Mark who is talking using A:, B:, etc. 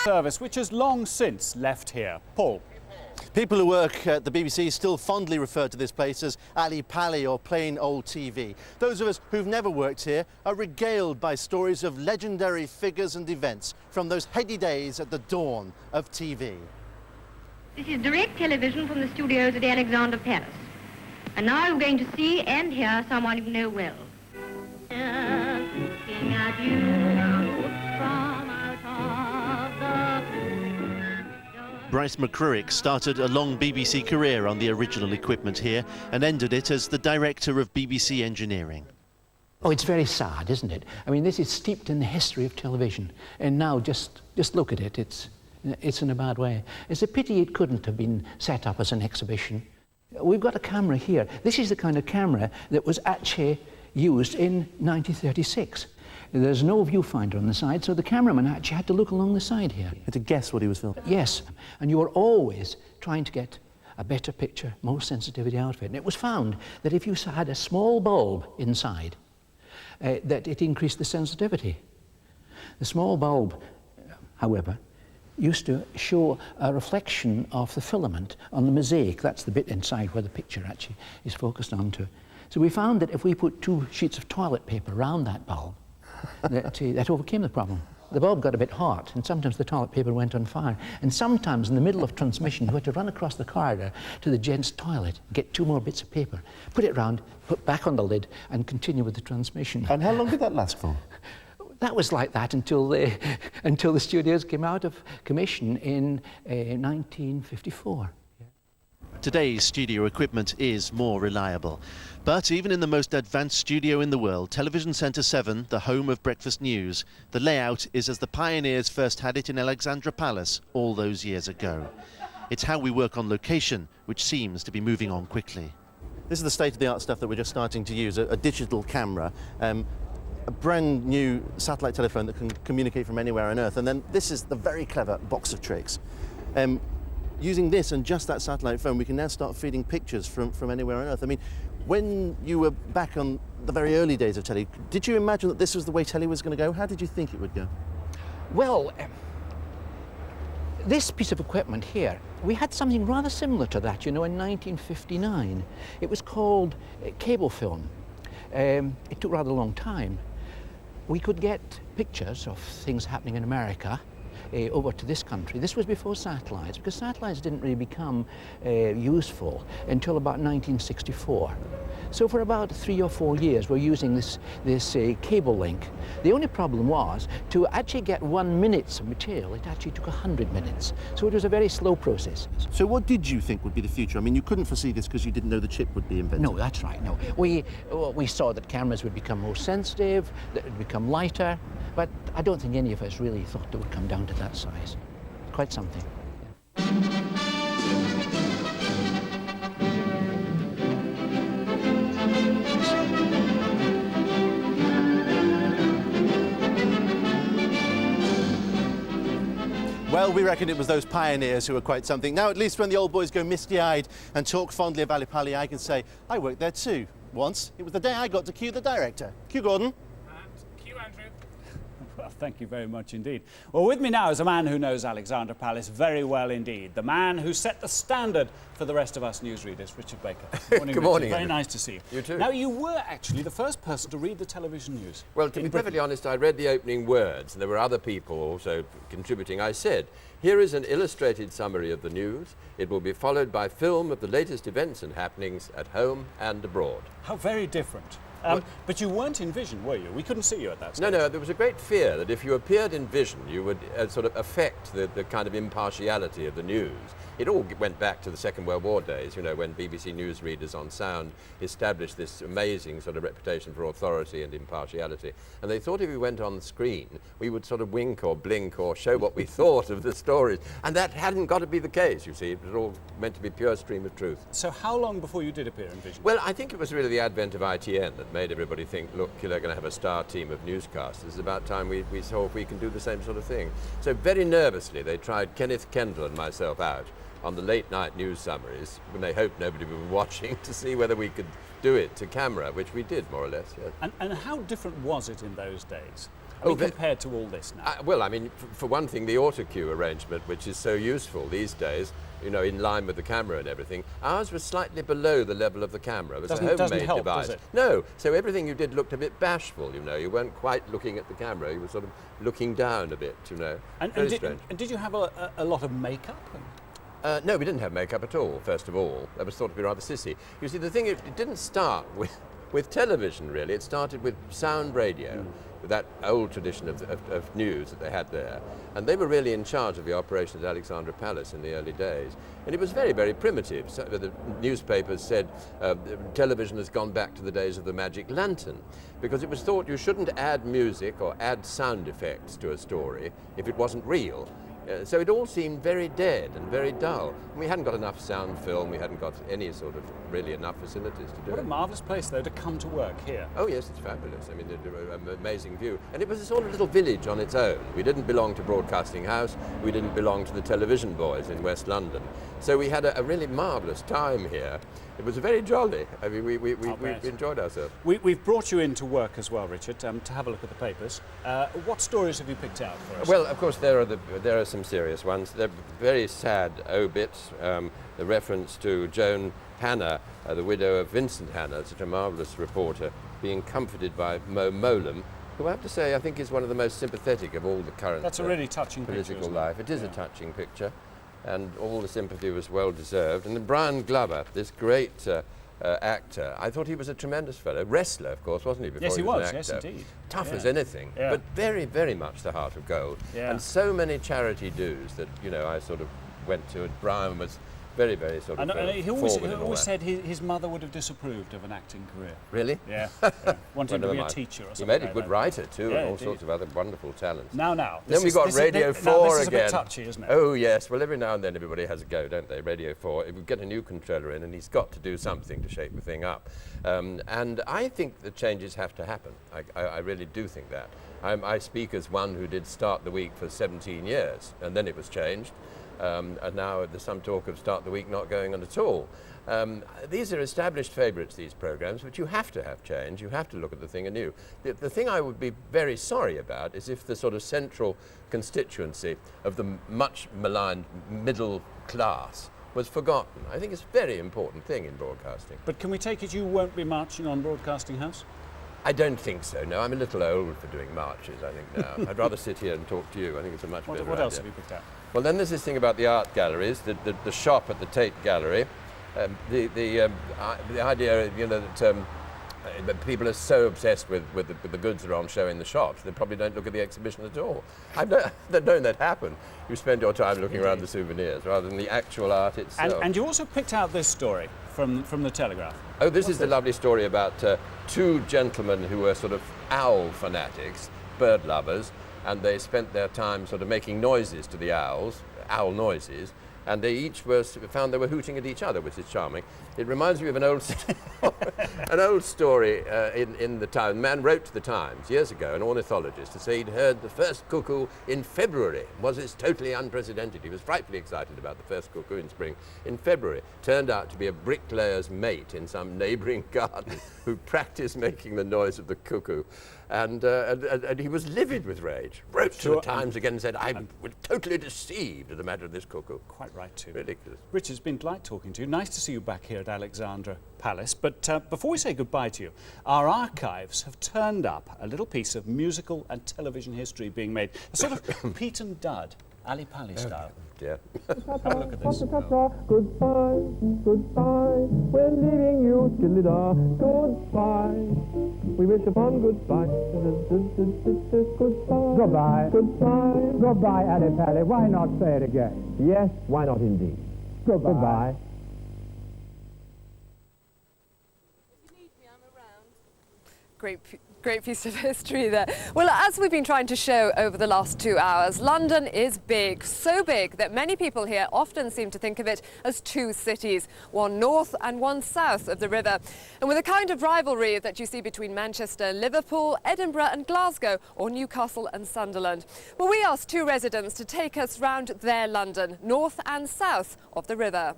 A: Service, which has long since left here. Paul.
B: People who work at the BBC still fondly refer to this place as Ali Pali or plain old TV. Those of us who've never worked here are regaled by stories of legendary figures and events from those heady days at the dawn of TV.
C: This is direct television from the studios at Alexandra Palace. And now you're going to see and hear someone you know well. Looking at you from out of the...
B: Bryce McCrurick started a long BBC career on the original equipment here and ended it as the director of BBC Engineering.
D: Oh, it's very sad, isn't it? I mean, this is steeped in the history of television. And now just look at it. It's in a bad way. It's a pity it couldn't have been set up as an exhibition. We've got a camera here. This is the kind of camera that was actually used in 1936. There's no viewfinder on the side, so the cameraman actually had to look along the side here.
B: Had to guess what he was filming.
D: Yes, and you were always trying to get a better picture, more sensitivity out of it. And it was found that if you had a small bulb inside, that it increased the sensitivity. The small bulb, however, used to show a reflection of the filament on the mosaic. That's the bit inside where the picture actually is focused onto. So we found that if we put 2 sheets of toilet paper around that bulb, that overcame the problem. The bulb got a bit hot, and sometimes the toilet paper went on fire. And sometimes in the middle of transmission, you had to run across the corridor to the gents' toilet, get 2 more bits of paper, put it round, put back on the lid, and continue with the transmission.
B: And how long did that last for?
D: That was like that until the studios came out of commission in 1954.
B: Today's studio equipment is more reliable. But even in the most advanced studio in the world, Television Centre 7, the home of breakfast news, the layout is as the pioneers first had it in Alexandra Palace all those years ago. It's how we work on location, which seems to be moving on quickly. This is the state-of-the-art stuff that we're just starting to use, a digital camera. A brand new satellite telephone that can communicate from anywhere on Earth. And then this is the very clever box of tricks. Using this and just that satellite phone, we can now start feeding pictures from anywhere on Earth. I mean, when you were back on the very early days of telly, did you imagine that this was the way telly was going to go? How did you think it would go?
D: Well, this piece of equipment here, we had something rather similar to that, you know, in 1959. It was called cable film. It took rather a long time. We could get pictures of things happening in America over to this country. This was before satellites, because satellites didn't really become useful until about 1964. So for about 3 or 4 years, we're using this cable link. The only problem was, to actually get 1 minute of material, it actually took 100 minutes. So it was a very slow process.
B: So what did you think would be the future? I mean, you couldn't foresee this because you didn't know the chip would be invented.
D: No, that's right, no. We saw that cameras would become more sensitive, that would become lighter, but I don't think any of us really thought it would come down to that size. Quite something. Yeah.
B: Well, we reckon it was those pioneers who were quite something. Now, at least when the old boys go misty-eyed and talk fondly of Ali Pali, I can say, I worked there too. Once. It was the day I got to cue the director. Cue Gordon.
A: And cue Andrew. Well, thank you very much indeed. Well, with me now is a man who knows Alexandra Palace very well indeed. The man who set the standard for the rest of us newsreaders, Richard Baker. Good morning,
E: Good morning,
A: Richard. Very
E: Andrew.
A: nice to see you.
E: You too.
A: Now, you were actually the first person to read the television news.
E: Well, to be perfectly honest, I read the opening words, and there were other people also contributing. I said, here is an illustrated summary of the news. It will be followed by film of the latest events and happenings at home and abroad.
A: How very different. But you weren't in vision, were you? We couldn't see you at that stage.
E: No, there was a great fear that if you appeared in vision, you would sort of affect the kind of impartiality of the news. It all went back to the Second World War days, you know, when BBC newsreaders on sound established this amazing sort of reputation for authority and impartiality. And they thought if we went on the screen, we would sort of wink or blink or show what we thought of the stories. And that hadn't got to be the case, you see. It was all meant to be pure stream of truth.
A: So how long before you did appear in vision?
E: Well, I think it was really the advent of ITN that made everybody think, look, they're going to have a star team of newscasters. It's about time we saw if we can do the same sort of thing. So very nervously, they tried Kenneth Kendall and myself out on the late night news summaries when they hoped nobody would be watching to see whether we could do it to camera, which we did more or less, yes.
A: And how different was it in those days? I mean, compared to all this now?
E: Well, I mean, for one thing, the autocue arrangement, which is so useful these days, you know, in line with the camera and everything, ours was slightly below the level of the camera. It was a homemade
A: help,
E: device.
A: Does it?
E: No, so everything you did looked a bit bashful, you know. You weren't quite looking at the camera. You were sort of looking down a bit, you know.
A: And did you have a lot of makeup?
E: No, we didn't have makeup at all, first of all. That was thought to be rather sissy. You see, the thing, it didn't start with television, really. It started with sound radio, with that old tradition of news that they had there. And they were really in charge of the operation at Alexandra Palace in the early days. And it was very, very primitive. So the newspapers said television has gone back to the days of the magic lantern, because it was thought you shouldn't add music or add sound effects to a story if it wasn't real. So it all seemed very dead and very dull. And we hadn't got enough sound film, we hadn't got any sort of really enough facilities to do
A: What
E: it.
A: a marvellous place, though, to come to work here.
E: Oh yes, it's fabulous. I mean, an amazing view. And it was a sort of little village on its own. We didn't belong to Broadcasting House, we didn't belong to the television boys in West London. So we had a really marvellous time here. It was very jolly. I mean, we enjoyed ourselves.
A: We've brought you in to work as well, Richard, to have a look at the papers. What stories have you picked out for us?
E: Well, of course, there are some serious ones. They're very sad obits. The reference to Joan Hannah, the widow of Vincent Hannah, such a marvellous reporter, being comforted by Mo Mowlam, who I have to say I think is one of the most sympathetic of all the current
A: That's a really touching
E: political
A: picture,
E: life. It is a touching picture, and all the sympathy was well deserved. And then Brian Glover, this great actor, I thought he was a tremendous fellow. Wrestler, of course, wasn't he? Before
A: Yes, he
E: was.
A: was.
E: An
A: Yes,
E: actor.
A: indeed.
E: Tough
A: Yeah.
E: as anything,
A: Yeah.
E: but very, very much the heart of gold.
A: Yeah.
E: And so many charity dues that, you know, I sort of went to. And Brian was very, very sort of
A: And he always
E: forward and all that.
A: said his mother would have disapproved of an acting career.
E: Really?
A: Yeah. Wanted to be a teacher or
E: He
A: something.
E: made a
A: like
E: good
A: that.
E: writer too,
A: Yeah,
E: and all
A: indeed.
E: sorts of other wonderful talents.
A: Now.
E: Then we got Radio 4
A: this is
E: again.
A: a bit touchy, isn't it?
E: Oh yes, well every now and then everybody has a go, don't they? Radio 4, we get a new controller in and he's got to do something to shake the thing up. And I think the changes have to happen. I really do think that. I speak as one who did Start the Week for 17 years and then it was changed. And now there's some talk of Start the Week not going on at all. These are established favourites, these programmes, but you have to have change. You have to look at the thing anew. The thing I would be very sorry about is if the sort of central constituency of the much maligned middle class was forgotten. I think it's a very important thing in broadcasting.
A: But can we take it you won't be marching on Broadcasting House?
E: I don't think so, no. I'm a little old for doing marches, I think, now. I'd rather sit here and talk to you. I think it's a much better idea.
A: What else have you picked out?
E: Well, then there's this thing about the art galleries, the shop at the Tate Gallery. The idea, you know, that people are so obsessed with the goods that are on show in the shops, they probably don't look at the exhibition at all. I've known that happen. You spend your time looking around the souvenirs rather than the actual art itself.
A: And you also picked out this story from the Telegraph.
E: Oh, this is the lovely story about two gentlemen who were sort of owl fanatics, bird lovers, and they spent their time sort of making noises to the owls, owl noises, and they each found they were hooting at each other, which is charming. It reminds me of an old story in the Times. A man wrote to the Times years ago, an ornithologist, to say he'd heard the first cuckoo in February. Was this totally unprecedented? He was frightfully excited about the first cuckoo in spring. In February, turned out to be a bricklayer's mate in some neighbouring garden who practiced making the noise of the cuckoo. And he was livid with rage. Wrote to the Times again and said, I was totally deceived at the matter of this cuckoo.
A: Quite right too.
E: Ridiculous.
A: Richard, it's been a delight talking to you. Nice to see you back here at Alexandra Palace. But before we say goodbye to you, our archives have turned up a little piece of musical and television history being made. A sort of Pete and Dud, Ali Pali style.
E: Yeah.
A: Have a look at this.
F: Goodbye, goodbye, we're leaving you, diddly-da. Goodbye, we wish upon goodbye. Goodbye.
G: Goodbye.
F: Goodbye.
G: Goodbye, Ali Pali. Why not say it again?
F: Yes, why not indeed?
G: Goodbye.
F: Goodbye.
H: Great piece of history there. Well, as we've been trying to show over the last 2 hours, London is big, so big that many people here often seem to think of it as two cities, one north and one south of the river. And with the kind of rivalry that you see between Manchester, Liverpool, Edinburgh and Glasgow, or Newcastle and Sunderland. Well, we asked two residents to take us round their London, north and south of the river.